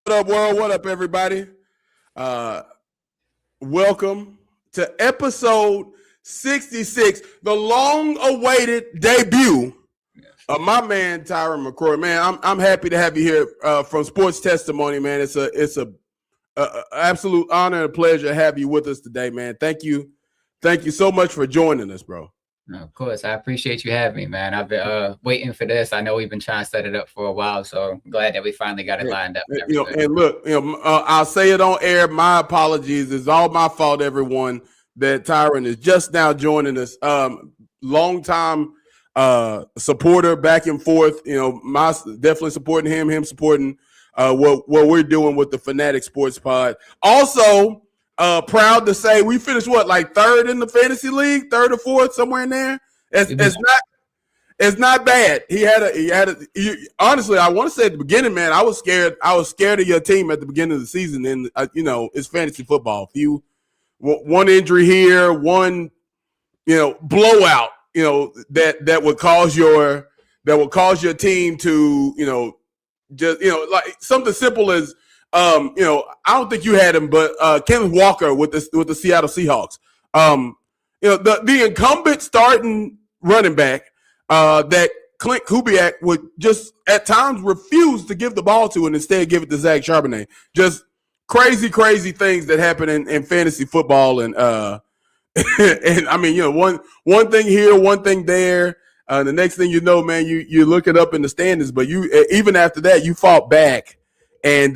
What up, world? What up, everybody? Welcome to episode 66, the long-awaited debut of my man Tyran McCrory. Man, I'm happy to have you here from Sports Testimony, man. It's a absolute honor and pleasure to have you with us today, man. Thank you so much for joining us, bro. Of course, I appreciate you having me, man. I've been waiting for this. I know we've been trying to set it up for a while, so I'm glad that we finally got it lined up. And look, I'll say it on air. My apologies. It's all my fault, everyone, that Tyran is just now joining us. Long time supporter, back and forth. My definitely supporting him supporting what we're doing with the Fanatic Sports Pod. Also, proud to say we finished like third in the fantasy league, third or fourth, somewhere in there. It's not bad. Honestly, I want to say at the beginning, man, I was scared of your team at the beginning of the season. And it's fantasy football. One injury here, one blowout, that would cause your team to like something simple as I don't think you had him, but Kenneth Walker with the Seattle Seahawks. The incumbent starting running back that Clint Kubiak would just at times refuse to give the ball to and instead give it to Zach Charbonnet. Just crazy things that happen in fantasy football. And and I mean, one thing here, one thing there. The next thing you know, man, you look it up in the standings, but you even after that, you fought back and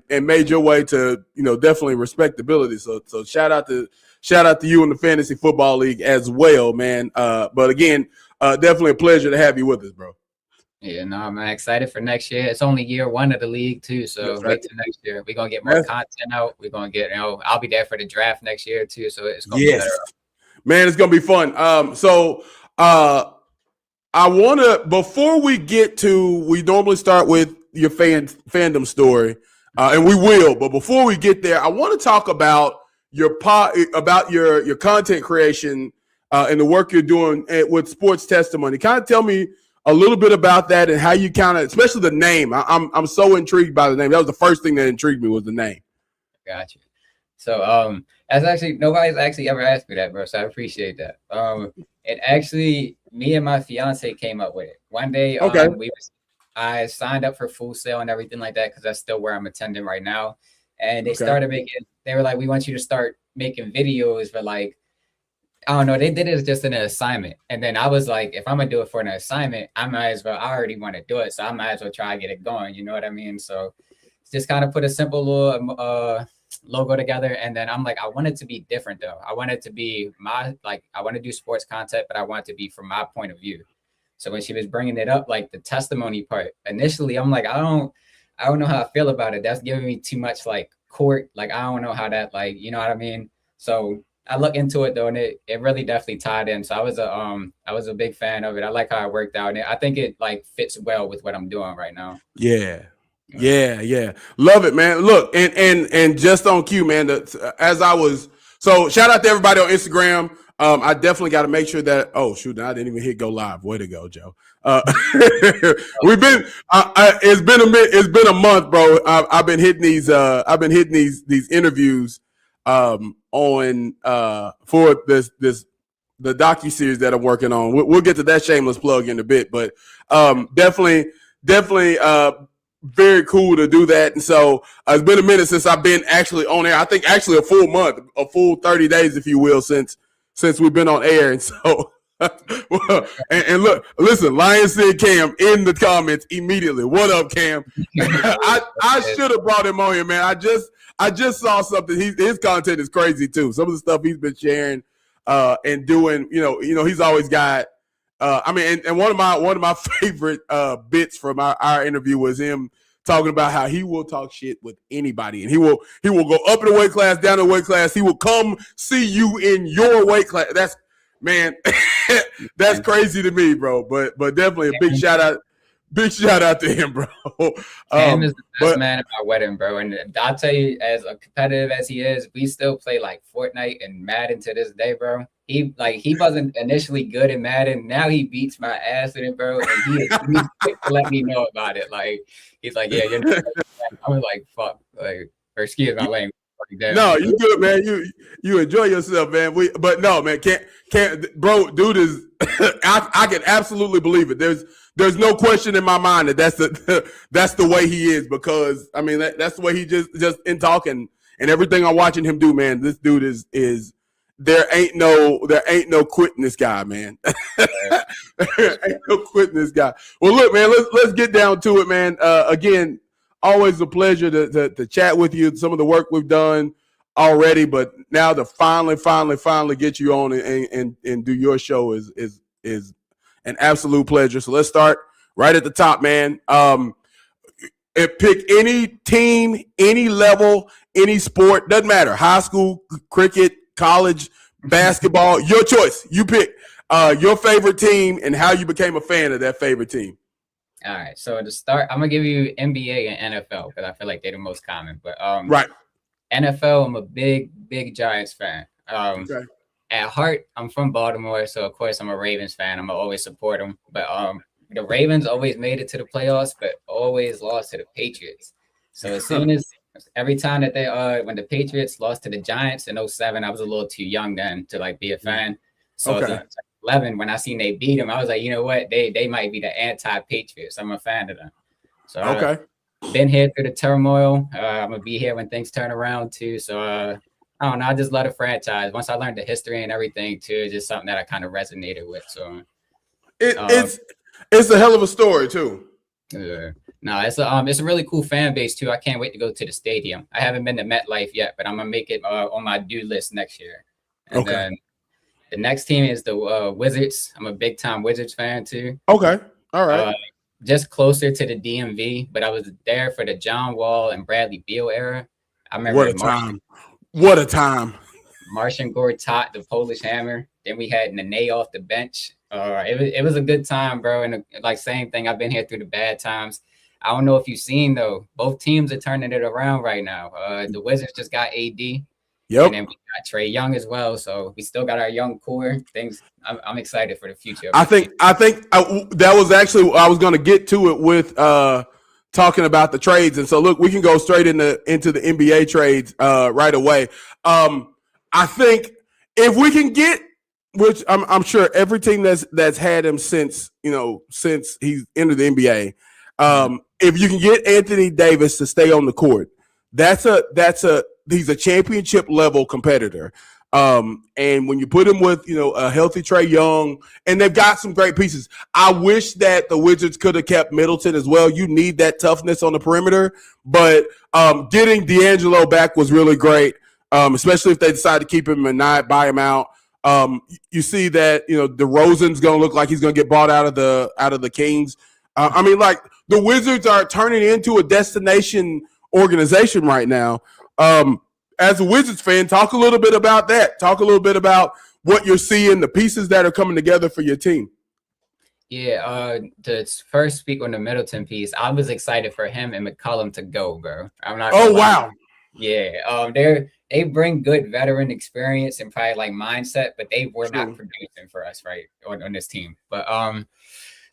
made your way to definitely respectability. So shout out to you in the Fantasy Football League as well, man. But again, definitely a pleasure to have you with us, bro. Yeah, no, I'm excited for next year. It's only year one of the league too, so wait till next year. We're gonna get more content out. We're gonna get I'll be there for the draft next year too, so it's gonna be better. Man, it's gonna be fun. I want to, before we get to, we normally start with your fandom story, and we will. But before we get there, I want to talk about your content creation and the work you're doing with Sports Testimony. Kind of tell me a little bit about that and how you kind of, especially the name. I'm so intrigued by the name. That was the first thing that intrigued me was the name. Gotcha. So that's actually nobody's actually ever asked me that, bro. So I appreciate that. It actually, me and my fiance came up with it one day. Okay. I signed up for Full Sail and everything like that because that's still where I'm attending right now. And they started they were like, we want you to start making videos for like, I don't know. They did it just in an assignment. And then I was like, if I'm going to do it for an assignment, I already want to do it. So I might as well try to get it going. You know what I mean? So just kind of put a simple little logo together. And then I'm like, I want it to be different though. I want it to be I want to do sports content, but I want it to be from my point of view. So when she was bringing it up, like the testimony part, initially, I'm like, I don't know how I feel about it. That's giving me too much like court. Like, I don't know how that, like, you know what I mean? So I look into it though, and it really definitely tied in. So I was a big fan of it. I like how it worked out. And I think it like fits well with what I'm doing right now. Yeah. Love it, man. Look, and just on cue, man, so shout out to everybody on Instagram. I definitely got to make sure that, I didn't even hit go live. Way to go, Joe. It's been a month, bro. I've been hitting these interviews, on, for the docuseries that I'm working on. We'll get to that shameless plug in a bit, but, definitely, very cool to do that. And so it's been a minute since I've been actually on air. I think actually a full month, a full 30 days, if you will, since we've been on air. And so, and look, listen, Lion said Cam in the comments immediately. What up, Cam? I should have brought him on here, man. I just saw something. His content is crazy too. Some of the stuff he's been sharing and doing, he's always got, and one of my favorite bits from our interview was him talking about how he will talk shit with anybody, and he will go up in the weight class, down in the weight class. He will come see you in your weight class. That's crazy to me, bro. But definitely a big shout out to him, bro. Cam is the best man at my wedding, bro. And I'll tell you, as competitive as he is, we still play like Fortnite and Madden to this day, bro. He wasn't initially good in Madden. Now he beats my ass in it, bro. And he is quick to let me know about it. Like, he's like, yeah, you're not I was like, fuck, like, or excuse my language. No, you good, man. You enjoy yourself, man. But no, man, can't, bro. Dude is, I can absolutely believe it. There's no question in my mind that that's the way he is, because I mean that's the way he just in talking and everything I'm watching him do, man. This dude is there ain't no quitting this guy, man. There ain't no quitting this guy. Well, look, man, let's get down to it, man. Again, always a pleasure to chat with you. Some of the work we've done already, but now to finally get you on and do your show is an absolute pleasure. So let's start right at the top, man. Pick any team, any level, any sport, doesn't matter. High school, cricket, college, basketball, your choice. You pick your favorite team and how you became a fan of that favorite team. All right. So to start, I'm gonna give you NBA and NFL because I feel like they're the most common. But right. NFL, I'm a big Giants fan. Okay. At heart, I'm from Baltimore, so of course I'm a Ravens fan. I'm gonna always support them. But the Ravens always made it to the playoffs, but always lost to the Patriots. So as soon as every time that they when the Patriots lost to the Giants in 2007, I was a little too young then to like be a fan. So okay. 11, when I seen they beat them, I was like, you know what, they might be the anti-Patriots. I'm a fan of them. So okay. I've been here through the turmoil. I'm gonna be here when things turn around too. So I don't know. I just love the franchise. Once I learned the history and everything too, it's just something that I kind of resonated with. So it's a hell of a story too. No, it's a really cool fan base too. I can't wait to go to the stadium. I haven't been to MetLife yet, but I'm gonna make it on my due list next year. And then the next team is the Wizards. I'm a big time Wizards fan too. Okay, all right. Just closer to the DMV, but I was there for the John Wall and Bradley Beal era. I remember What a time. Martian Gortat, the Polish Hammer. Then we had Nene off the bench. It was a good time, bro. And like same thing, I've been here through the bad times. I don't know if you've seen though, both teams are turning it around right now. The Wizards just got AD. Yep. And then we got Trae Young as well. So we still got our young core. Things I'm excited for the future. I think that was actually, I was going to get to it with talking about the trades. And so look, we can go straight into the NBA trades right away. I think if we can get, which I'm sure every team that's had him since he's entered the NBA, if you can get Anthony Davis to stay on the court, he's a championship level competitor. And when you put him with, a healthy Trae Young, and they've got some great pieces. I wish that the Wizards could have kept Middleton as well. You need that toughness on the perimeter, but getting D'Angelo back was really great. Especially if they decide to keep him and not buy him out. You see that, DeRozan's going to look like he's going to get bought out of the Kings. The Wizards are turning into a destination organization right now. As a Wizards fan, talk a little bit about that. Talk a little bit about what you're seeing, the pieces that are coming together for your team. Yeah, to first speak on the Middleton piece, I was excited for him and McCollum to go, bro. I'm not. Oh, wow. Yeah, they bring good veteran experience and probably like mindset, but they were not producing for us, right, on this team. But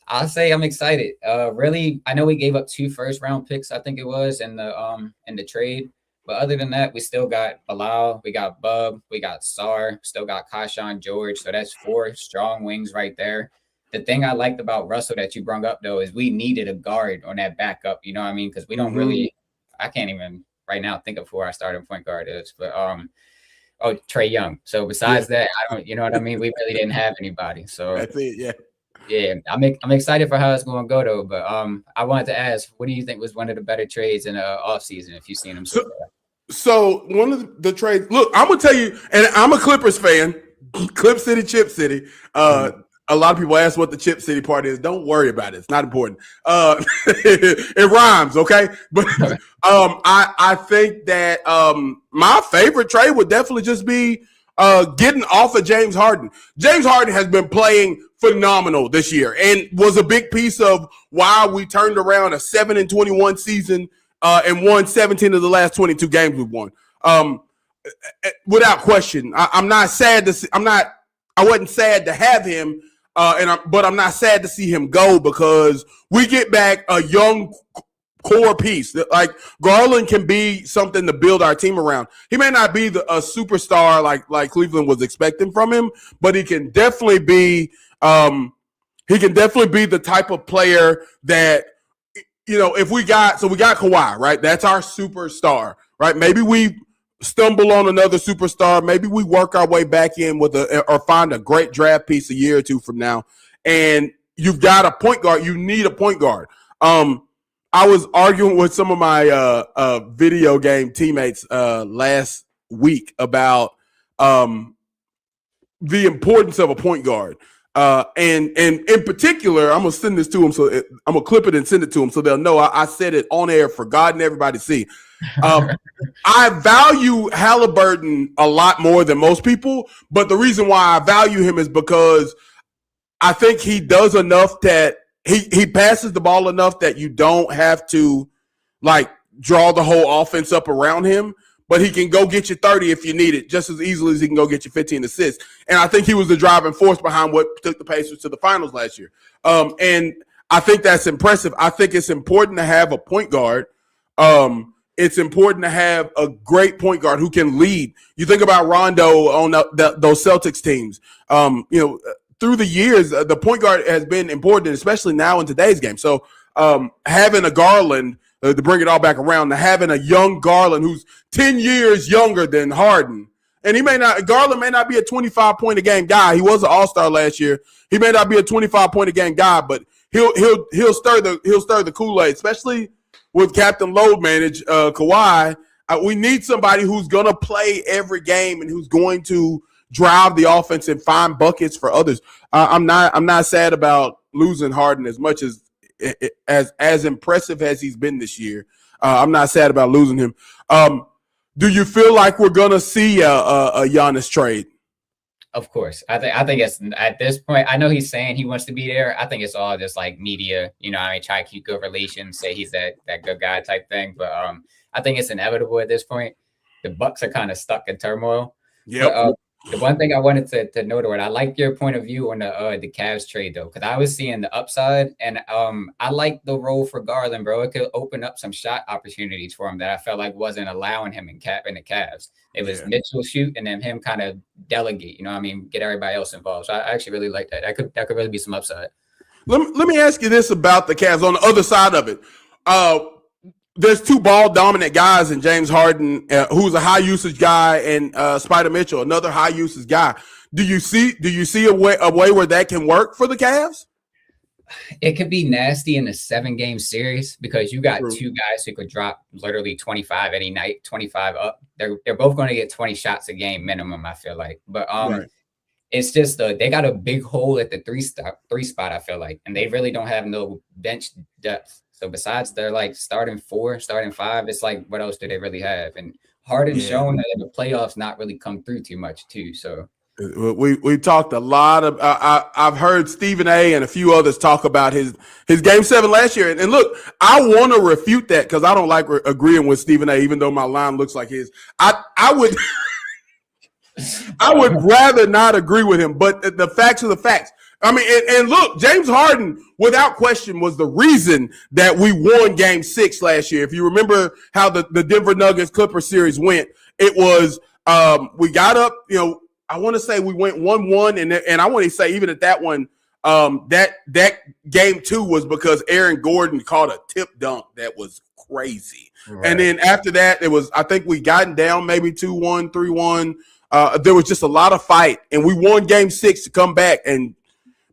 I'll say I'm excited. Really, I know we gave up 2 first-round picks, I think it was, in the trade. But other than that, we still got Bilal, we got Bub, we got Sar, still got Kashawn George. So that's 4 strong wings right there. The thing I liked about Russell that you brought up, though, is we needed a guard on that backup. You know what I mean? Because we don't really – I can't even – right now think of who our starting point guard is, but Trae Young. So besides that, I don't, you know what I mean? We really didn't have anybody. So that's it, yeah. I'm excited for how it's going to go though. But I wanted to ask, what do you think was one of the better trades in the offseason if you've seen them so far? So one of the trades, look, I'm gonna tell you, and I'm a Clippers fan, Clip City, Chip City. A lot of people ask what the Chip City part is. Don't worry about it. It's not important. It rhymes, okay? But I think that my favorite trade would definitely just be getting off of James Harden. James Harden has been playing phenomenal this year and was a big piece of why we turned around a 7-21 season and won 17 of the last 22 games we've won. Without question, I'm not sad to see. I wasn't sad to have him. But I'm not sad to see him go because we get back a young core piece. Like Garland can be something to build our team around. He may not be a superstar like Cleveland was expecting from him, but he can definitely be the type of player that, you know, if we got Kawhi, right? That's our superstar, right? Maybe we stumble on another superstar. Maybe we work our way back in or find a great draft piece a year or two from now. And you've got a point guard. You need a point guard. I was arguing with some of my video game teammates last week about the importance of a point guard. And in particular, I'm gonna send this to them. I'm gonna clip it and send it to them so they'll know I said it on air for God and everybody to see. I value Halliburton a lot more than most people, but the reason why I value him is because I think he does enough that he passes the ball enough that you don't have to like draw the whole offense up around him, but he can go get you 30 if you need it just as easily as he can go get you 15 assists. And I think he was the driving force behind what took the Pacers to the finals last year. And I think that's impressive. I think it's important to have a point guard. It's important to have a great point guard who can lead. You think about Rondo on those Celtics teams. You know, through the years, the point guard has been important, especially now in today's game. So having a Garland, to bring it all back around, to having a young Garland who's 10 years younger than Harden, and Garland may not be a 25-point a game guy. He was an all-star last year. He may not be a 25-point a game guy, but he'll stir the Kool-Aid, especially with Captain Load Manage Kawhi. We need somebody who's going to play every game and who's going to drive the offense and find buckets for others. I'm not sad about losing Harden as much as impressive as he's been this year. I'm not sad about losing him. Do you feel like we're gonna see a Giannis trade? Of course. I think it's at this point, I know he's saying he wants to be there. I think it's all just like media, you know, I mean, try to keep good relations, say he's that good guy type thing. But I think it's inevitable at this point. The Bucks are kind of stuck in turmoil. Yeah. The one thing I wanted to note, I like your point of view on the Cavs trade though, because I was seeing the upside, and I like the role for Garland, bro. It could open up some shot opportunities for him that I felt like wasn't allowing him in the Cavs. It was Mitchell shoot and then him kind of delegate, you know what I mean, get everybody else involved. So I actually really like that. That could really be some upside. Let me ask you this about the Cavs on the other side of it. There's two ball dominant guys in James Harden, who's a high usage guy, and Spider Mitchell, another high usage guy. Do you see a way where that can work for the Cavs? It could be nasty in a 7-game series because you got two guys who could drop literally 25 any night, 25 up. They're both going to get 20 shots a game minimum, I feel like. But it's just they got a big hole at the three spot, I feel like, and they really don't have no bench depth. So besides their like starting 4, starting 5, it's like, what else do they really have? And Harden's shown that in the playoffs not really come through too much too. So we talked a lot of. I've heard Stephen A. and a few others talk about his Game 7 last year, and look, I want to refute that because I don't like agreeing with Stephen A. Even though my line looks like his. I would. I would rather not agree with him, but the facts are the facts. I mean, and look, James Harden, without question, was the reason that we won Game 6 last year. If you remember how the Denver Nuggets Clippers series went, it was we got up, you know, I want to say we went 1-1, and I want to say even at that one, that Game 2 was because Aaron Gordon caught a tip dunk that was crazy. Right. And then after that, it was, I think we gotten down maybe 2-1, 3-1. There was just a lot of fight, and we won Game 6 to come back. And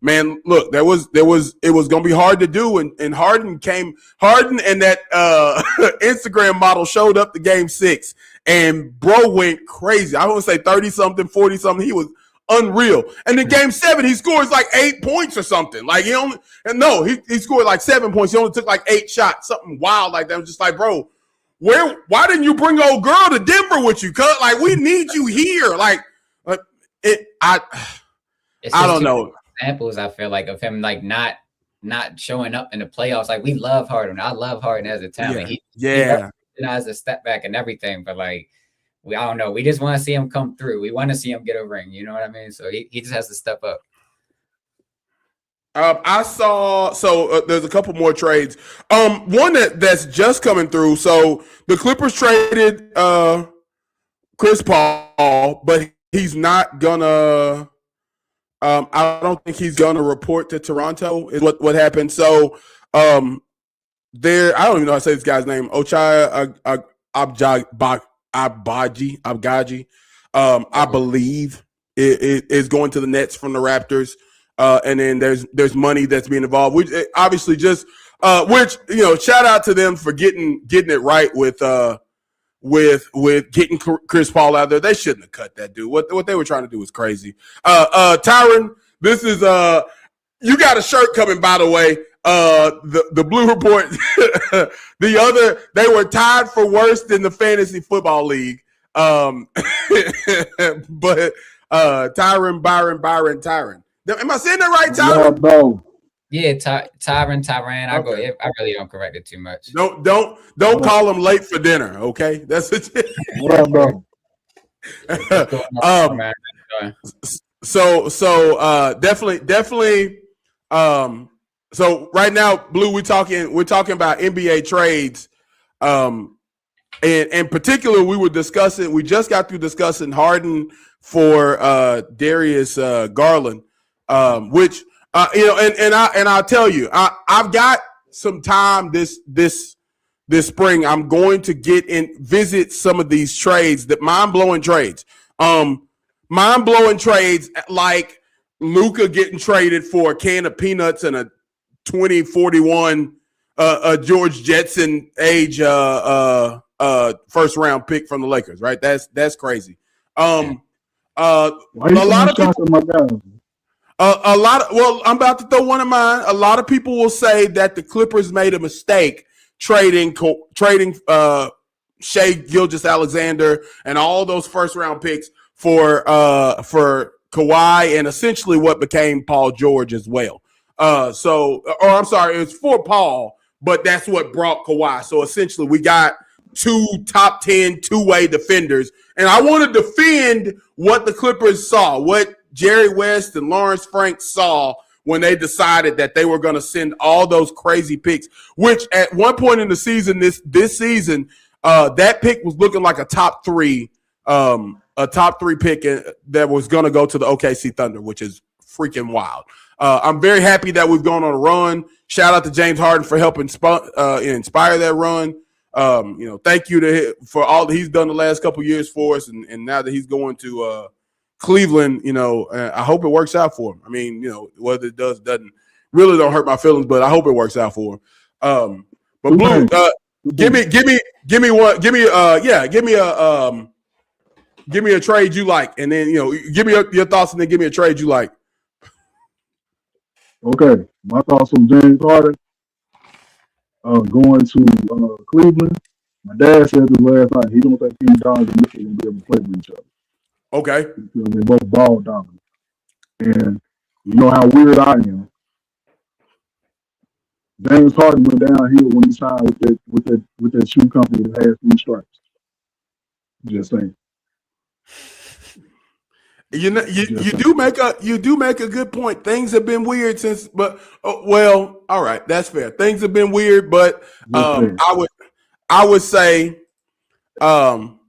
man, look, it was going to be hard to do. And Harden and that Instagram model showed up to Game 6, and bro went crazy. I want to say 30-something, 40-something. He was unreal. And then Game 7, he scores like 8 points or something. Like he scored like 7 points. He only took like 8 shots, something wild like that. I was just like, bro, why didn't you bring old girl to Denver with you? Cause like we need you here. I don't know. Examples I feel like of him like not showing up in the playoffs. Like we love Harden. I love Harden as a talent. He has a step back and everything, but like I don't know. We just want to see him come through. We want to see him get a ring. You know what I mean? So he just has to step up. I saw there's a couple more trades. One that's just coming through. So the Clippers traded Chris Paul, but he's not gonna. I don't think he's gonna report to Toronto. Is what happened. So there, I don't even know how to say this guy's name. Ochai Abgaji. I believe it is going to the Nets from the Raptors. And then there's money that's being involved. Which obviously just which shout out to them for getting it right with getting Chris Paul out there. They shouldn't have cut that dude. What they were trying to do was crazy. Tyran, this is you got a shirt coming, by the way. The Blue Report, they were tied for worst in the fantasy football league. But Tyran. Am I saying that right, Tyran? No. Yeah, Tyran. I Okay. I really don't correct it too much. Don't call him late for dinner, okay? That's it. No. So definitely. So right now, Blue, we're talking about NBA trades. And in particular, we just got through discussing Harden for Darius Garland, which and I'll tell you, I've got some time this spring. I'm going to visit some of these trades, that mind-blowing trades. Mind-blowing trades like Luka getting traded for a can of peanuts and a 2041 George Jetson age first round pick from the Lakers, right? That's crazy. A lot of people, well, I'm about to throw one of mine. A lot of people will say that the Clippers made a mistake trading Shai Gilgeous-Alexander and all those first round picks for Kawhi and essentially what became Paul George as well. I'm sorry, it was for Paul, but that's what brought Kawhi. So essentially we got two top 10 two-way defenders. And I want to defend what the Clippers saw, what Jerry West and Lawrence Frank saw when they decided that they were going to send all those crazy picks, which at one point in the season, this season, that pick was looking like a top three pick that was going to go to the OKC Thunder, which is freaking wild. I'm very happy that we've gone on a run. Shout out to James Harden for helping inspire that run. Thank you for all that he's done the last couple years for us, and now that he's going to Cleveland, I hope it works out for him. I mean, whether it doesn't really don't hurt my feelings, but I hope it works out for him. But Blue, give me a trade you like, and then give me your thoughts, and then give me a trade you like. Okay, my thoughts on James Harden going to Cleveland. My dad said this last night. He don't think he and Donovan Mitchell will be able to play with each other. Okay, they both ball dominant, and you know how weird I am. James Harden went downhill when he signed with that shoe company that has 3 stripes. Just saying. You do make a good point. Things have been weird since, but all right, that's fair. Things have been weird, but I would say so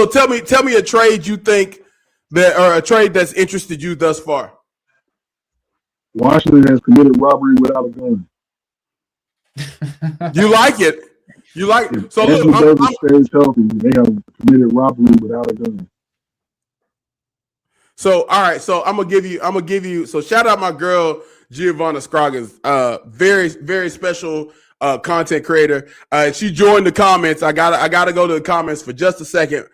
tell me a trade you think or a trade that's interested you thus far. Washington has committed robbery without a gun. You like it? You like it? So look, stays healthy. They have committed robbery without a gun. So all right, so I'm gonna give you. So shout out my girl Giovanna Scroggins, very very special content creator. She joined the comments. I gotta go to the comments for just a second.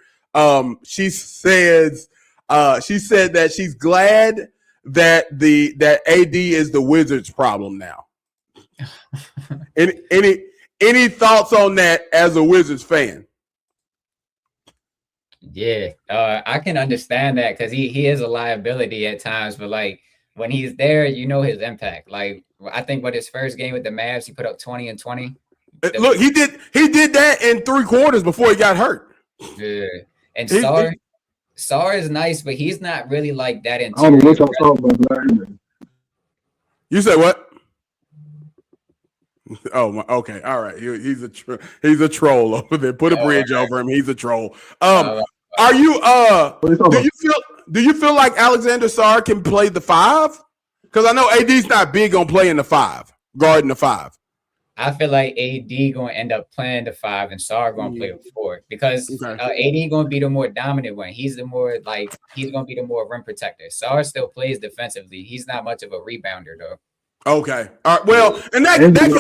She said that she's glad that AD is the Wizards' problem now. Any thoughts on that as a Wizards fan? Yeah, I can understand that because he is a liability at times, but like when he's there, his impact. Like I think what his first game with the Mavs, he put up 20 and 20. Look, he did that in 3 quarters before he got hurt. Yeah, and Sarr is nice, but he's not really like that. I don't know what y'all talking about. You say what? Oh, okay, all right. He's a troll over there. Put a bridge over him. He's a troll. Are you do you feel like Alexander Sarr can play the 5? Because I know AD's not big on playing the 5, guarding the 5. I feel like AD gonna end up playing the 5 and Sarr gonna play the 4 because AD gonna be the more dominant one. He's gonna be the more rim protector. Sarr still plays defensively. He's not much of a rebounder though. Okay. All right. Well, and you got a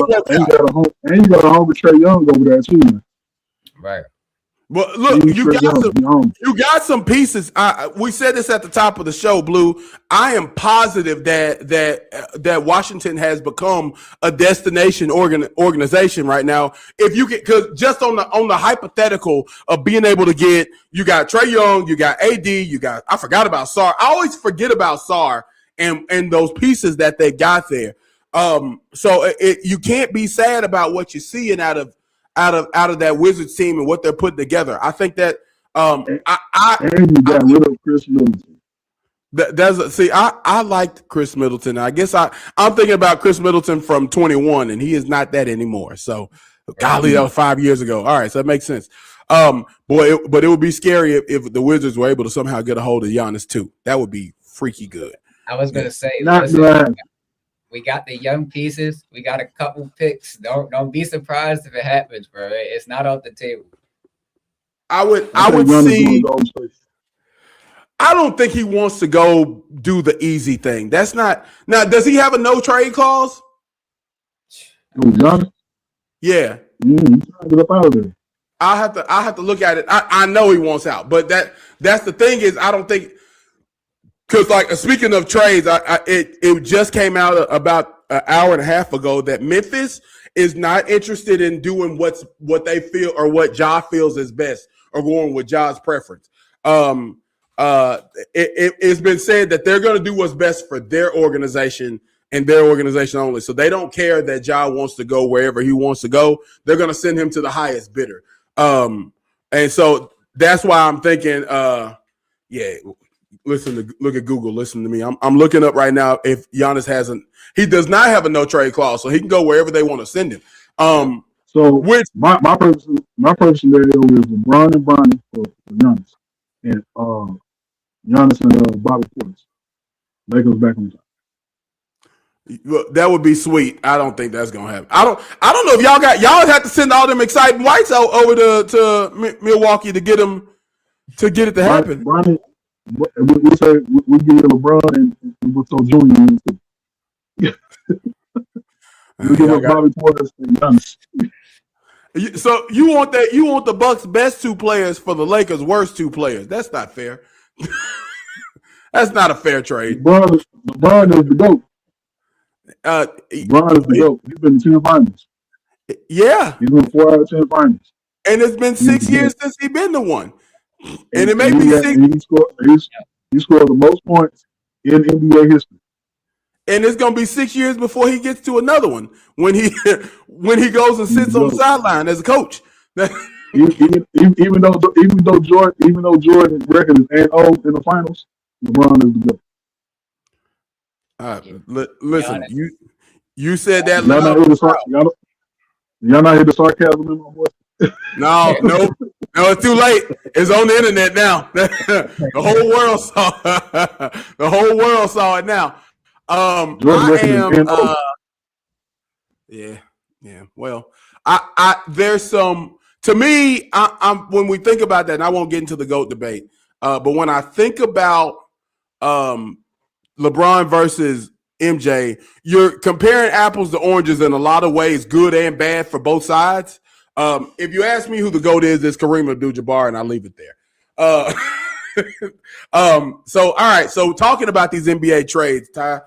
home with Trae Young over there too, man. Right. Well, look, you got some pieces. We said this at the top of the show, Blue. I am positive that Washington has become a destination organization right now. If you get, because just on the hypothetical of being able to get, you got Trae Young, you got AD, I forgot about Sarr. I always forget about Sarr and those pieces that they got there. So you can't be sad about what you're seeing out of that Wizards team and what they're putting together. I think that and you got rid of Chris Middleton. I liked Chris Middleton. I guess I'm thinking about Chris Middleton from 21, and he is not that anymore. So, golly, that was 5 years ago. All right, so that makes sense. But it would be scary if the Wizards were able to somehow get a hold of Giannis too. That would be freaky good. I was gonna say, we got the young pieces. We got a couple picks. Don't be surprised if it happens, bro. It's not off the table. I would see. I don't think he wants to go do the easy thing. That's not now. Does he have a no trade clause? Yeah. Get up out of there. I have to look at it. I know he wants out, but that's the thing is I don't think. Because, like, speaking of trades, it just came out about an hour and a half ago that Memphis is not interested in doing what they feel or what Ja feels is best or going with Ja's preference. It's been said that they're going to do what's best for their organization and their organization only. So they don't care that Ja wants to go wherever he wants to go. They're going to send him to the highest bidder. And so that's why I'm thinking, look at Google. Listen to me. I'm looking up right now if Giannis he does not have a no trade clause, so he can go wherever they want to send him. My personal scenario is LeBron and Bronny for Giannis, and Giannis and Bobby Portis. Lakers back on top. That would be sweet. I don't think that's gonna happen. I don't know if y'all have to send all them exciting whites out over to Milwaukee to get it to happen. Bronny, we say we give LeBron and we'll throw Junior in too. We give Bobby Portis and Giannis. So you want the Bucks' best 2 players for the Lakers' worst 2 players? That's not fair. That's not a fair trade. LeBron is the GOAT. LeBron is the GOAT. He's been to 10 finals. Yeah, he's been 4 out of 10 finals, and it's been 6 years since he's been to one. And it may be 6. He scored the most points in NBA history. And it's gonna be 6 years before he gets to another one when he goes and sits on the sideline as a coach. even though Jordan's record is 8-0 in the finals, LeBron is the GOAT. Listen, you said that. Y'all not hear the sarcasm in my voice? No, it's too late. It's on the internet now. The whole world saw it now. Yeah. Well, there's some. To me, I'm when we think about that, and I won't get into the GOAT debate. But when I think about LeBron versus MJ, you're comparing apples to oranges in a lot of ways, good and bad for both sides. If you ask me who the GOAT is, it's Kareem Abdul-Jabbar, and I'll leave it there. So all right. So talking about these NBA trades, Ty,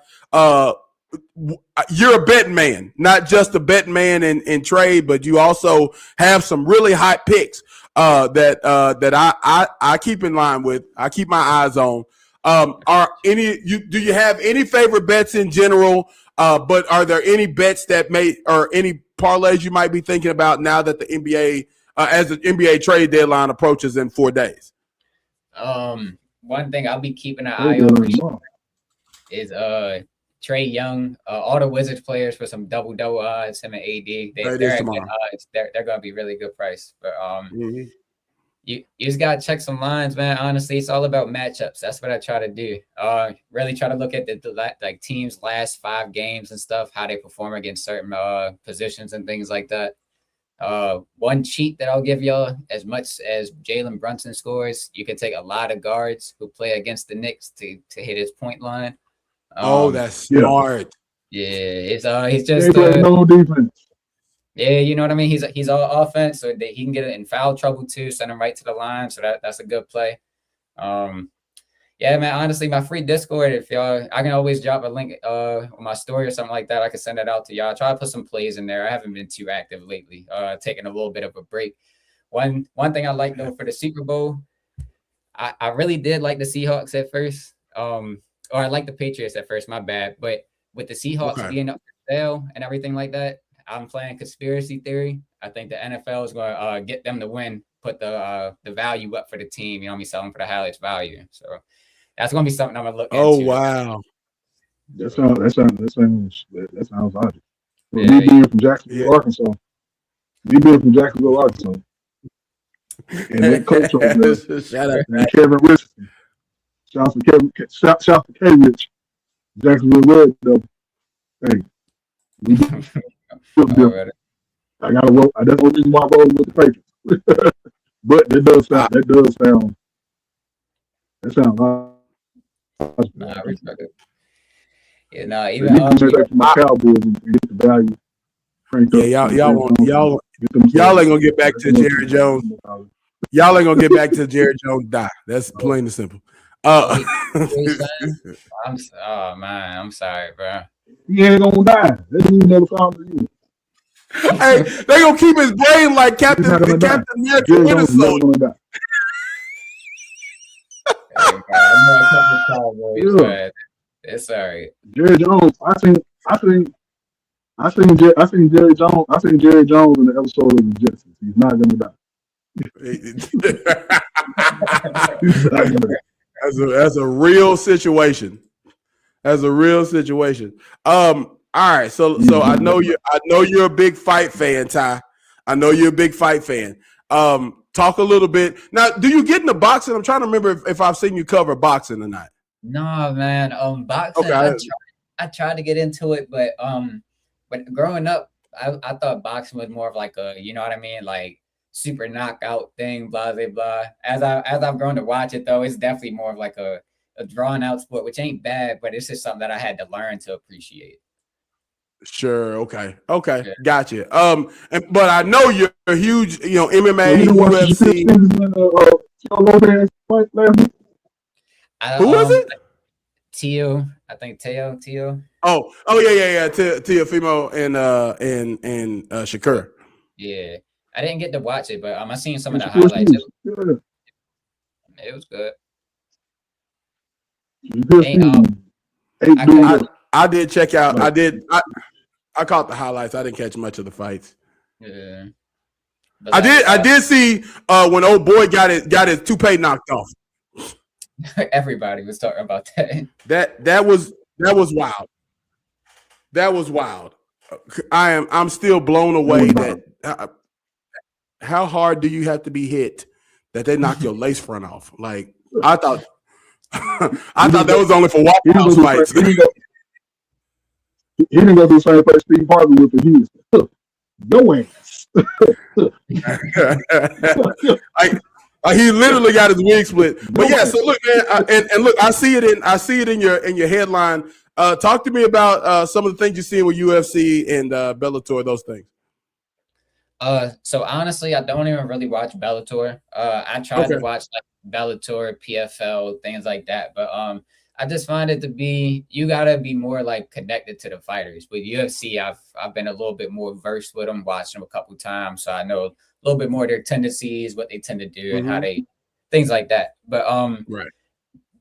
you're a betting man, not just a betting man in trade, but you also have some really hot picks that I keep in line with. I keep my eyes on. Do you have any favorite bets in general? But are there any bets or any parlays you might be thinking about now that the NBA, as the NBA trade deadline approaches in 4 days? One thing I'll be keeping an eye on is Trey Young, all the Wizards players for some double odds. Him and AD, That they're is at good tomorrow. odds. They're gonna be really good price. But Mhm. you just gotta check some lines, man. Honestly, it's all about matchups. That's what I try to do. Really try to look at the like teams' last 5 games and stuff, how they perform against certain positions and things like that. One cheat that I'll give y'all: as much as Jalen Brunson scores, you can take a lot of guards who play against the Knicks to hit his point line. That's smart. Yeah, he's They just play no defense. yeah, you know what I mean. He's all offense, so that he can get in foul trouble too. Send him right to the line, so that's a good play. Yeah, man. Honestly, my free Discord, if y'all, I can always drop a link on my story or something like that. I can send it out to y'all. Try to put some plays in there. I haven't been too active lately. Taking a little bit of a break. One thing I like though for the Super Bowl, I really did like the Seahawks at first. Or I like the Patriots at first. My bad, but with the Seahawks being up for sale and everything like that, I'm playing conspiracy theory. I think the NFL is going to get them to win, put the value up for the team. You know, me selling for the highest value. So that's going to be something I'm going to look into. Oh wow, that sounds logic. Well, me being from Jacksonville, Arkansas, and that coach over there, shout out to Kevin Richardson. Shout out to K Rich, Jacksonville Red Devil. Hey, we I gotta roll. That's the reason why I roll with the Patriots. But that sounds logical. Nah, I respect it. Yeah, nah, even my Cowboys and get the value. Yeah, y'all ain't gonna get back to Jerry Jones. Y'all ain't gonna get back to Jerry Jones die. That's plain and simple. I'm sorry, bro. He ain't gonna die. That dude never found you. Hey, they gonna keep his brain like Captain America Winter Soldier. I know a couple of Cowboys, but it's all right. Jerry Jones, I seen Jerry Jones. I seen Jerry Jones in the episode of the Jetsons. He's not gonna die. That's a real situation. That's a real situation. All right, so I know you're a big fight fan, Ty. I know you're a big fight fan. Talk a little bit. Now, do you get into boxing? I'm trying to remember if I've seen you cover boxing or not. No, man. Boxing. Okay. I tried to get into it, but growing up, I thought boxing was more of like a, you know what I mean, like super knockout thing, blah blah blah. As I've grown to watch it, though, it's definitely more of like a drawn out sport, which ain't bad, but it's just something that I had to learn to appreciate. Sure. Okay. Yeah. Gotcha. But I know you're a huge, MMA, UFC. Who was it? Teo. I think Teo. Oh yeah. Teofimo and Shakur. Yeah, I didn't get to watch it, but I seen some of the highlights. It was good. I did check out. I caught the highlights. I didn't catch much of the fights. Yeah. I did see when old boy got his toupee knocked off. Everybody was talking about that. That was wild. That was wild. I'm still blown away that how hard do you have to be hit that they knock your lace front off? Like I thought that was only for Waffle House fights. He didn't go through the same place Steve Harvey with the Hughes. No ass. He literally got his wig split. But yeah, so look, man, and look, I see it in your headline. Talk to me about some of the things you're seeing with UFC and Bellator, those things. So honestly, I don't even really watch Bellator. I tried to watch like Bellator, PFL, things like that, but I just find it to be, you gotta be more like connected to the fighters. With UFC, I've been a little bit more versed with them, watched them a couple times, so I know a little bit more their tendencies, what they tend to do, and how they things like that. But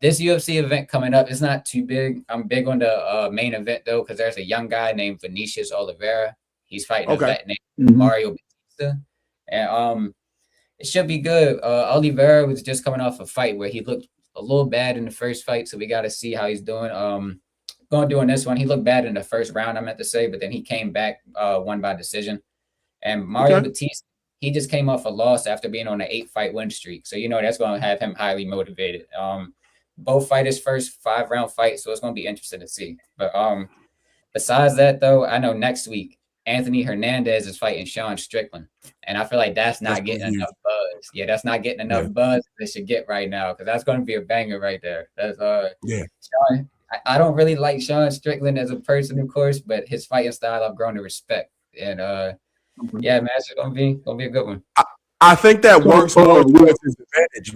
this UFC event coming up is not too big. I'm big on the main event though, because there's a young guy named Vinicius Oliveira. He's fighting a vet named Mario Batista, and it should be good. Oliveira was just coming off a fight where he looked a little bad in the first fight, so we got to see how he's doing. going to do in this one. He looked bad in the first round, I meant to say, but then he came back, won by decision. And Mario Batista, he just came off a loss after being on an 8-fight win streak. So, that's going to have him highly motivated. Both fighters first 5-round fight, so it's going to be interesting to see. But besides that, though, I know next week, Anthony Hernandez is fighting Sean Strickland. And I feel like that's not getting enough buzz. Yeah, that's not getting enough buzz they should get right now, because that's going to be a banger right there. That's Sean, I don't really like Sean Strickland as a person, of course, but his fighting style I've grown to respect. And yeah, man, it's gonna be a good one. I think that works more towards his advantage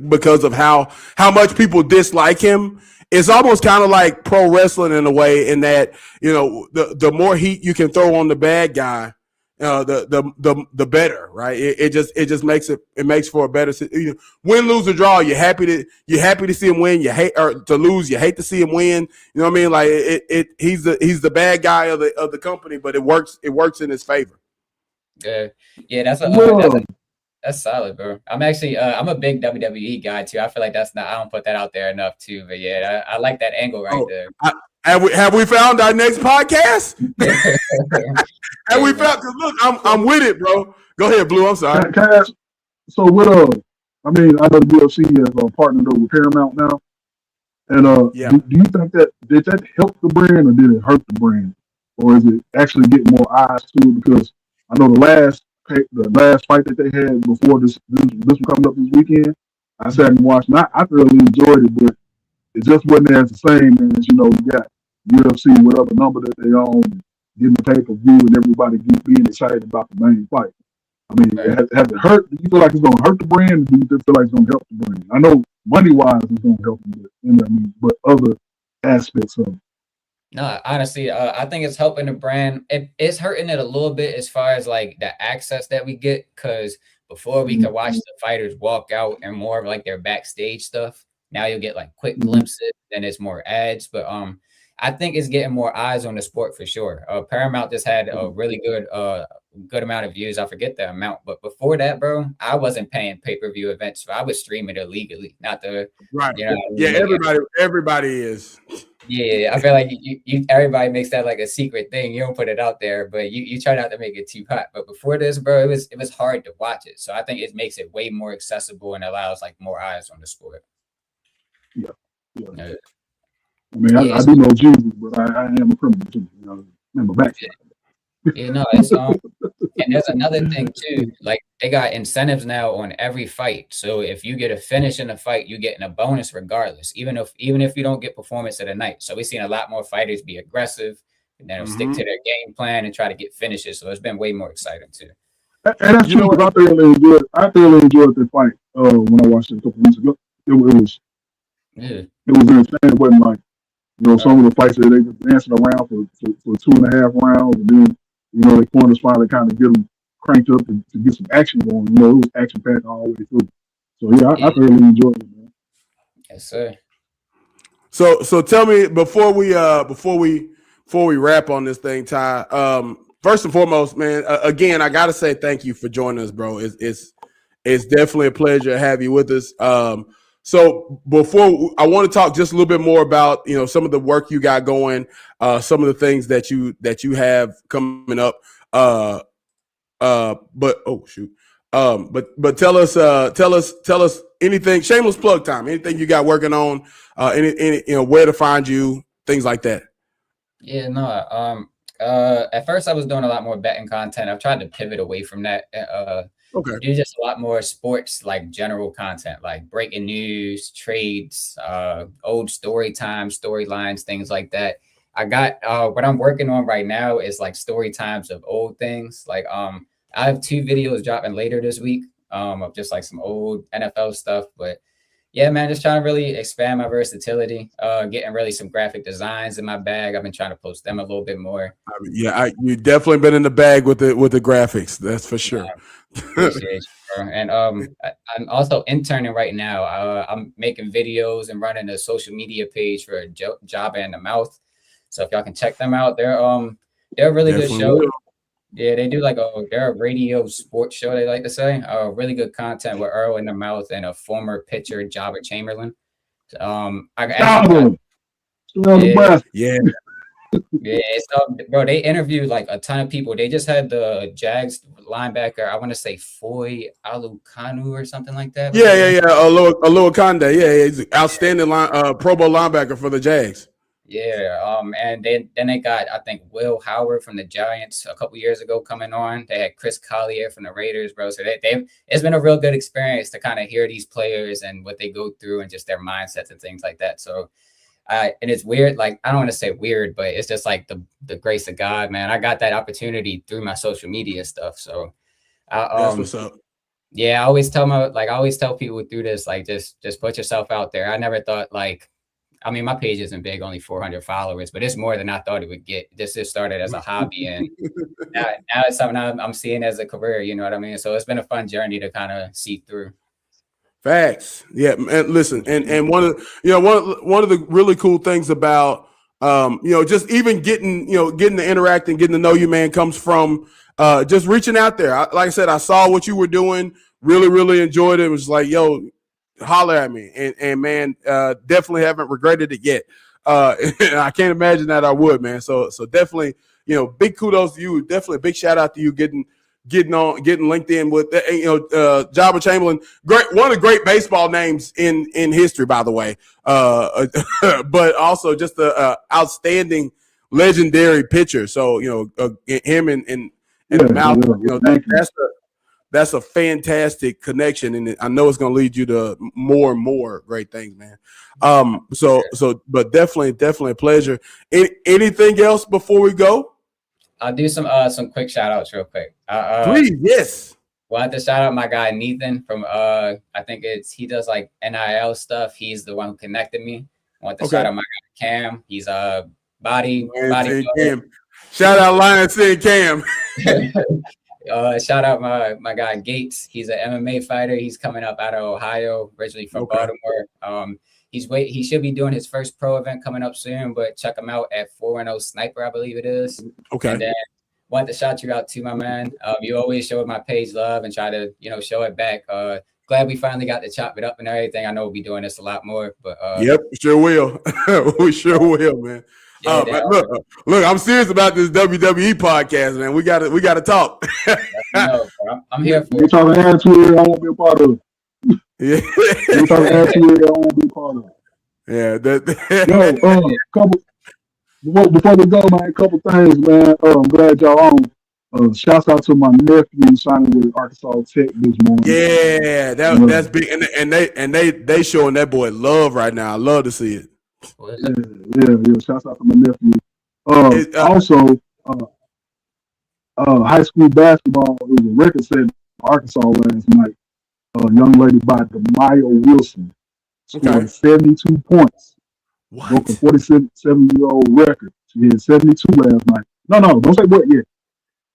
because of how much people dislike him. It's almost kind of like pro wrestling in a way, in that the more heat you can throw on the bad guy, the better, right? It just makes for a better win, lose, or draw. You're happy to see him win. You hate or to lose. You hate to see him win. You know what I mean? Like he's the bad guy of the company, but it works in his favor. Yeah, that's solid, bro. I'm actually I'm a big WWE guy too. I feel like I don't put that out there enough too. But yeah, I like that angle right there. Have we found our next podcast? Have we found? Because look, I'm with it, bro. Go ahead, Blue. I'm sorry. Can I ask, so what? I know the UFC has partnered up with Paramount now, and do you think did that help the brand or did it hurt the brand, or is it actually getting more eyes to it? Because I know the last fight that they had before this one coming up this weekend, I sat and watched, and I thoroughly enjoyed it, but it just wasn't as the same as you got UFC, whatever number that they own, getting the pay-per-view and everybody being excited about the main fight. I mean, has it hurt? Do you feel like it's going to hurt the brand, or do you feel like it's going to help the brand? I know money-wise it's going to help them, but other aspects of it. No, honestly, I think it's helping the brand. It's hurting it a little bit as far as like the access that we get, because before we could watch the fighters walk out and more of like their backstage stuff. Now you'll get like quick glimpses, and it's more ads. But I think it's getting more eyes on the sport for sure. Paramount just had a really good amount of views. I forget the amount, but before that, bro, I wasn't paying pay-per-view events, so I was streaming it illegally, not the right. Everybody is. Yeah, I feel like everybody makes that like a secret thing. You don't put it out there, but you try not to make it too hot. But before this, bro, it was hard to watch it. So I think it makes it way more accessible and allows like more eyes on the sport. Yeah. I mean, I do know Jesus, but I am a criminal too. I'm a backside. It's and there's another thing too. Like they got incentives now on every fight. So if you get a finish in a fight, you're getting a bonus regardless, even if you don't get performance of the night. So we've seen a lot more fighters be aggressive and then stick to their game plan and try to get finishes. So it's been way more exciting too. And that's true. I thoroughly enjoyed the fight when I watched it a couple weeks ago. It was insane. It wasn't like some of the fights that they just dancing around for 2.5 rounds, and then the corners finally kind of get them cranked up to get some action going. It was action packed all the way through. So I thoroughly enjoyed it, man. Yes, sir. So tell me before we wrap on this thing, Ty. First and foremost, man. Again, I gotta say thank you for joining us, bro. It's definitely a pleasure to have you with us. So before I want to talk just a little bit more about some of the work you got going, some of the things that you have coming up. But tell us anything. Shameless plug time. Anything you got working on? Any where to find you, things like that. Yeah, no. At first I was doing a lot more betting content. I've tried to pivot away from that. Do just a lot more sports, like general content, like breaking news, trades, old story times, storylines, things like that. I got what I'm working on right now is like story times of old things. Like I have 2 videos dropping later this week of just like some old NFL stuff. But yeah, man, just trying to really expand my versatility, getting really some graphic designs in my bag. I've been trying to post them a little bit more. You've definitely been in the bag with the graphics. That's for sure. Appreciate you, bro. And I'm also interning right now. I'm making videos and running a social media page for Jabba in the Mouth. So if y'all can check them out, they're a really good show. Yeah, they do they're a radio sports show, they like to say. Really good content with Earl in the Mouth and a former pitcher, Jabba Chamberlain. Yeah. Yeah, so bro, they interviewed like a ton of people. They just had the Jags linebacker, I want to say Foy Alukanu or something like that. Yeah. Aloha Conde. Yeah, he's an outstanding Pro Bowl linebacker for the Jags. Yeah, and then they got, I think, Will Howard from the Giants a couple years ago coming on. They had Chris Collier from the Raiders, bro. So it's been a real good experience to kind of hear these players and what they go through and just their mindsets and things like that. So and it's weird, like, I don't want to say weird, but it's just like the grace of God, man. I got that opportunity through my social media stuff. So That's what's up. Yeah, I always tell people through this, like, just put yourself out there. I never thought, like, I mean, my page isn't big, only 400 followers, but it's more than I thought it would get. This just started as a hobby, and now it's something I'm seeing as a career. You know what I mean? So it's been a fun journey to kind of see through. Facts. Yeah, and listen, and one of the really cool things about just even getting to interact and getting to know you, man, comes from just reaching out there. Like I said, I saw what you were doing, really enjoyed it. It was like, yo, holler at me, and man, definitely haven't regretted it yet. And I can't imagine that I would, man. So definitely, big kudos to you. Definitely a big shout out to you getting linked in with Jabba Chamberlain, one of the great baseball names in history, by the way. But also just a outstanding, legendary pitcher. So him and Malcolm, that's a fantastic connection, and I know it's going to lead you to more and more great things, man. But definitely a pleasure. Anything else before we go? I'll do some quick shout outs real quick. Please, yes. Well, I have to shout out my guy Nathan from I think he does like NIL stuff. He's the one who connected me. I want to shout out my guy Cam. He's body. Cam. Shout out Lions and Cam. Shout out my guy Gates. He's an MMA fighter. He's coming up out of Ohio, originally from Baltimore. He should be doing his first pro event coming up soon, but check him out at 410 Sniper, I believe it is. Okay. And then want to shout you out too, my man. You always show my page love and try to, show it back. Glad we finally got to chop it up and everything. I know we'll be doing this a lot more, but yep, sure will. We sure will, man. Yeah, look, I'm serious about this WWE podcast, man. We gotta talk. I'm here for it. Talking attitude, I won't be a part of it. Yeah. Talking attitude, I won't be a part of it. Yeah, before we go, man, a couple things, man. I'm glad y'all on. Shouts out to my nephew signing with Arkansas Tech this morning. Yeah, that's big, and they showing that boy love right now. I love to see it. Yeah. Shouts out to my nephew. Also, high school basketball, it was a record set in Arkansas last night. A young lady by Demaya Wilson scored 72 points. What? Broke a 47-year-old record. She had 72 last night. No, don't say what yet.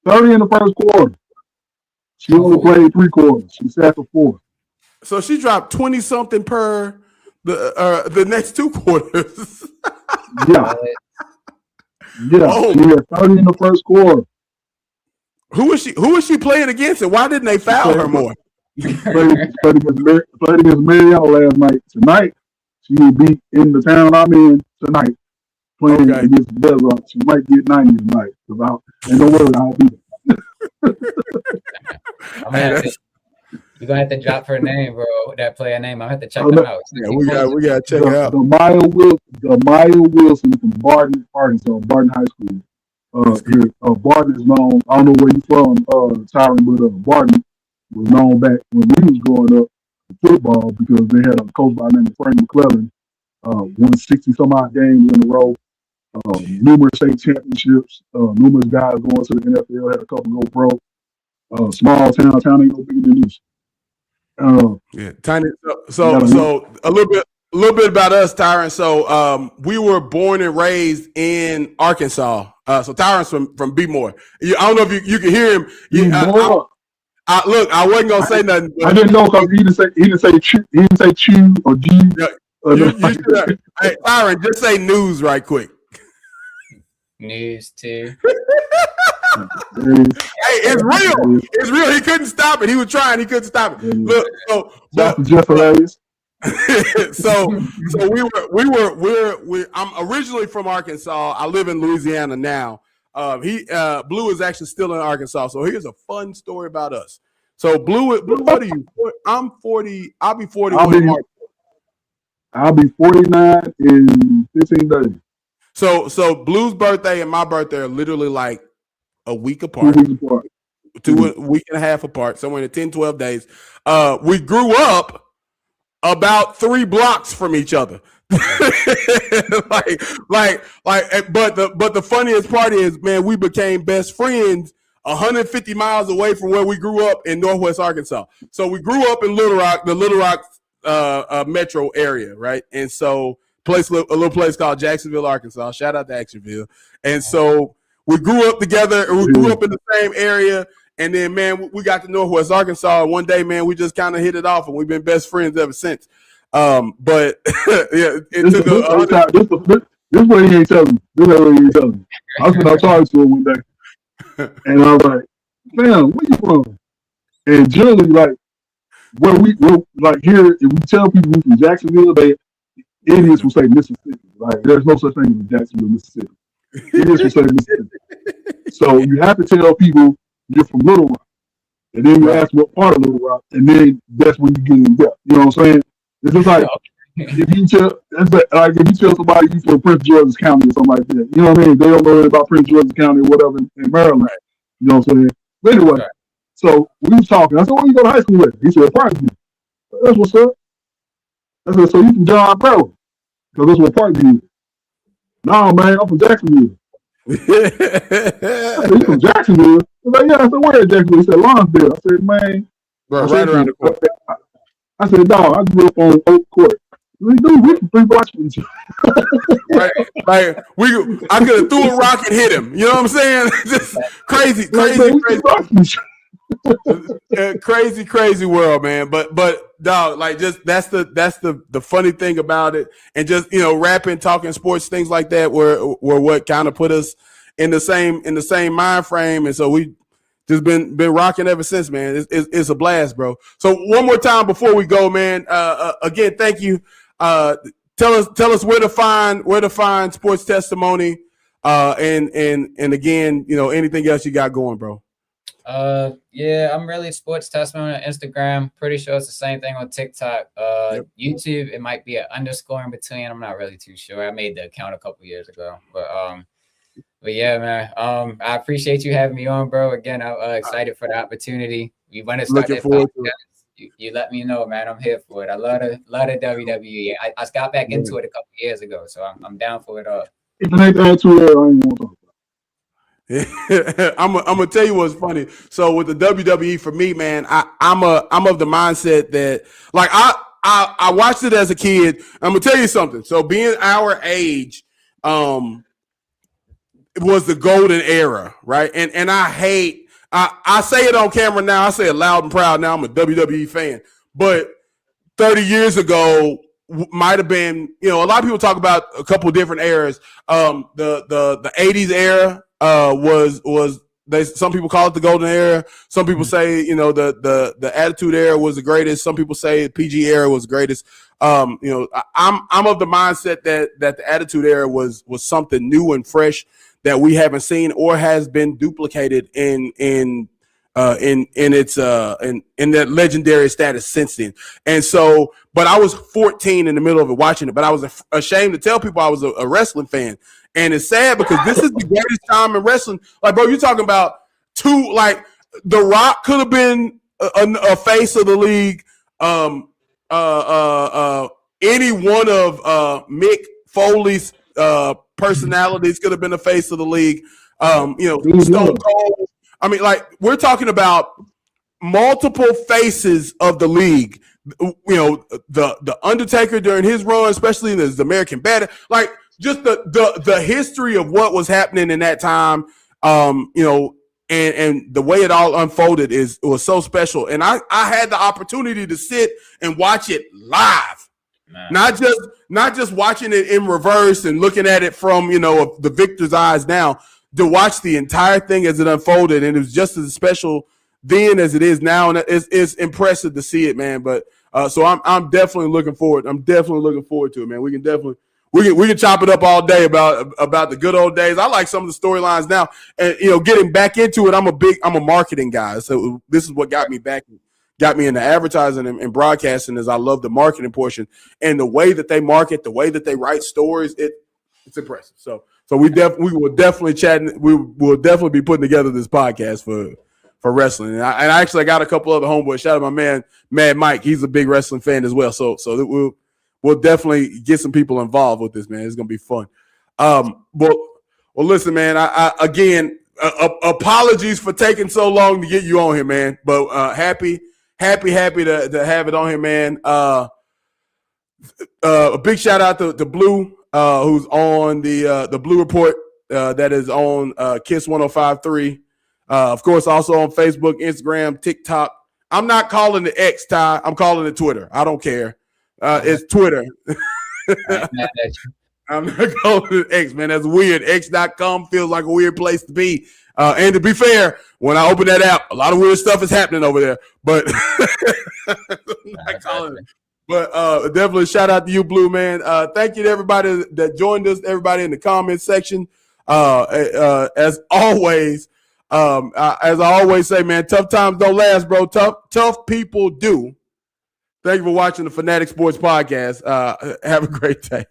30 in the first quarter. She only played 3 quarters. She sat for 4. So she dropped 20-something per the next 2 quarters. Yeah. Oh. She had 30 in the first quarter. Who is she playing against, and why didn't they foul her more? Played against Marietta last night. Tonight, she will be in the town I'm in tonight, playing against the Desert. She might get 90 tonight. And don't worry, I'll be there. You're gonna have to drop her name, bro. That player name. I have to check them out. Yeah, we gotta check it out. Demaya Wilson from Barton, Arkansas, Barton High School. Barton is known. I don't know where you're from, Tyran, but Barton was known back when we was growing up in football because they had a coach by the name of Frank McClellan, won 60-some-odd games in a row, numerous state championships, numerous guys going to the NFL, had a couple go pro. Small town ain't no bigger than this. Tiny. So a little bit about us, Tyran. So we were born and raised in Arkansas. So Tyran's from B-More. I don't know if you can hear him. Look, I wasn't gonna say nothing. I didn't know because he didn't say chew or G. Hey, Tyran, just say news right quick. News too. Hey, it's real. It's real. He couldn't stop it. He was trying. He couldn't stop it. Look, just hilarious. so I'm originally from Arkansas. I live in Louisiana now. Blue is actually still in Arkansas. So here's a fun story about us. So Blue, what are you? I'm 40. I'll be 41 March. I'll be 49 in 15 days. So Blue's birthday and my birthday are literally like a week apart. 2 weeks apart. A week and a half apart, somewhere in the 10, 12 days. We grew up about 3 blocks from each other. But the funniest part is, man, we became best friends 150 miles away from where we grew up in Northwest Arkansas. So we grew up in Little Rock, the Little Rock metro area, right? And so a little place called Jacksonville, Arkansas. Shout out to Jacksonville. And so we grew up together, and we grew up in the same area. And then, man, we got to Northwest Arkansas. And one day, man, we just kind of hit it off, and we've been best friends ever since. But yeah, it took this way he ain't telling me. This way he ain't telling me. I was talking to him one day, and I was like, "Fam, where you from?" And generally, like, we're like here, if we tell people we're from Jacksonville, idiots will say Mississippi. Like, there's no such thing as Jacksonville, Mississippi. Idiots will say Mississippi. So you have to tell people you're from Little Rock, and then you ask what part of Little Rock, and then that's when you get in depth. You know what I'm saying? It's just like if you tell somebody you from Prince George's County or something like that, you know what I mean? They don't know anything about Prince George's County or whatever in Maryland. Right. You know what I'm saying? But anyway, so we was talking. I said, "Where you go to high school with?" He said, "Parkview." That's what's up. I said, "So you from John Bro?" Because that's what Parkview is. "No, man, I'm from Jacksonville." I said, "You from Jacksonville?" He's like, "Yeah." I said, "Where in Jacksonville?" He said, "Lawnsdale." I said, "Man." Right around the corner. I said, "Dog, I grew up on Oak Court." We from 3 blocks from each other. Right. Like I could have threw a rock and hit him. You know what I'm saying? Just crazy world, man. But dog, like, just that's the funny thing about it. And just, you know, rapping, talking sports, things like that were what kind of put us in the same mind frame. And so we just been rocking ever since, man. It's a blast, bro. So one more time before we go, man. Again, thank you. Tell us where to find Sports Testimony, and again, you know, anything else you got going, bro. Yeah, I'm really Sports Testimony on Instagram. Pretty sure it's the same thing on TikTok. YouTube, it might be an underscore in between. I'm not really too sure. I made the account a couple years ago, but yeah, man. I appreciate you having me on, bro. Again, I'm excited for the opportunity. We want to start that podcast. You let me know, man. I'm here for it. I love the WWE. I got back into it a couple years ago, so I'm down for it all. I'm gonna tell you what's funny. So with the WWE, for me, man, I'm of the mindset that, like, I watched it as a kid. I'm gonna tell you something. So being our age, it was the golden era, right? And I say it on camera now. I say it loud and proud now. I'm a WWE fan. But 30 years ago might have been, you know, a lot of people talk about a couple of different eras. The 80s era was some people call it the golden era. Some people say, you know, the attitude era was the greatest. Some people say the PG era was the greatest. You know, I'm of the mindset that the attitude era was something new and fresh that we haven't seen or has been duplicated in that legendary status since then. And so, but I was 14 in the middle of it watching it, but I was ashamed to tell people I was a wrestling fan. And it's sad because this is the greatest time in wrestling. Like, bro, you're talking about like, The Rock could have been a face of the league. Any one of Mick Foley's personalities could have been the face of the league. You know, Stone Cold. I mean, like, we're talking about multiple faces of the league. You know, the Undertaker during his run, especially in the American Badass, like, just the history of what was happening in that time. You know, and the way it all unfolded was so special. And I had the opportunity to sit and watch it live. Man. Not just watching it in reverse and looking at it from, you know, the victor's eyes now, to watch the entire thing as it unfolded. And it was just as special then as it is now. And it's impressive to see it, man. But So I'm definitely looking forward. I'm definitely looking forward to it, man. We can chop it up all day about the good old days. I like some of the storylines now, and getting back into it. I'm a marketing guy, so this is what got me into advertising and broadcasting. Is I love the marketing portion and the way that they market, the way that they write stories. It's impressive. So we will definitely chat. We will definitely be putting together this podcast for wrestling. And I actually got a couple other homeboys. Shout out my man Mad Mike. He's a big wrestling fan as well. So we'll definitely get some people involved with this, man. It's gonna be fun. Well, listen, man. I again, apologies for taking so long to get you on here, man. But happy to have it on here, man. A big shout out to Blue, who's on the Blue Report that is on Kiss 105.3. Of course, also on Facebook, Instagram, TikTok. I'm not calling it X, Ty. I'm calling it Twitter. I don't care. It's Twitter. I'm not calling it X, man. That's weird. X.com feels like a weird place to be. And to be fair, when I open that app, a lot of weird stuff is happening over there. But I'm not calling it. But definitely shout out to you, Blue, man. Thank you to everybody that joined us, everybody in the comments section. As always, as I always say, man, tough times don't last, bro. Tough people do. Thank you for watching the Fanatic Sports Podcast. Have a great day.